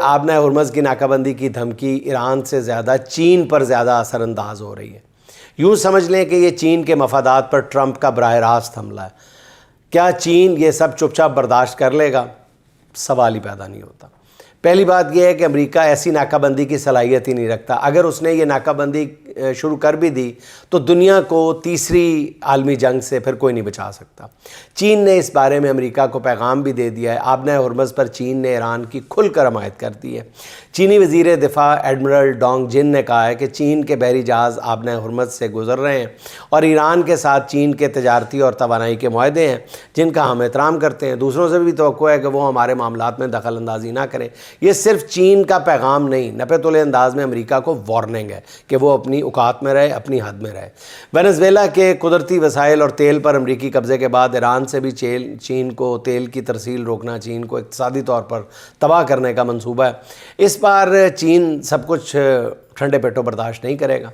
آبنہ Hormuz کی ناکہ بندی کی دھمکی ایران سے زیادہ چین پر زیادہ اثر انداز ہو رہی ہے۔ یوں سمجھ لیں کہ یہ چین کے مفادات پر ٹرمپ کا براہ راست حملہ ہے۔ کیا چین یہ سب چپ چاپ برداشت کر لے گا؟ سوال ہی پیدا نہیں ہوتا۔ پہلی بات یہ ہے کہ امریکہ ایسی ناکہ بندی کی صلاحیت ہی نہیں رکھتا۔ اگر اس نے یہ ناکہ بندی شروع کر بھی دی تو دنیا کو تیسری عالمی جنگ سے پھر کوئی نہیں بچا سکتا۔ چین نے اس بارے میں امریکہ کو پیغام بھی دے دیا ہے۔ آبنہ ہرمز پر چین نے ایران کی کھل کر حمایت کر دی ہے۔ چینی وزیر دفاع ایڈمرل ڈونگ جن نے کہا ہے کہ چین کے بحری جہاز آبنہ ہرمز سے گزر رہے ہیں اور ایران کے ساتھ چین کے تجارتی اور توانائی کے معاہدے ہیں جن کا ہم احترام کرتے ہیں۔ دوسروں سے بھی توقع ہے کہ وہ ہمارے معاملات میں دخل اندازی نہ کریں۔ یہ صرف چین کا پیغام نہیں، نپے تلے انداز میں امریکہ کو وارننگ ہے کہ وہ اپنی اوقات میں رہے، اپنی حد میں رہے۔ وینزویلا کے قدرتی وسائل اور تیل پر امریکی قبضے کے بعد ایران سے بھی چین کو تیل کی ترسیل روکنا چین کو اقتصادی طور پر تباہ کرنے کا منصوبہ ہے۔ اس بار چین سب کچھ ٹھنڈے پیٹوں برداشت نہیں کرے گا۔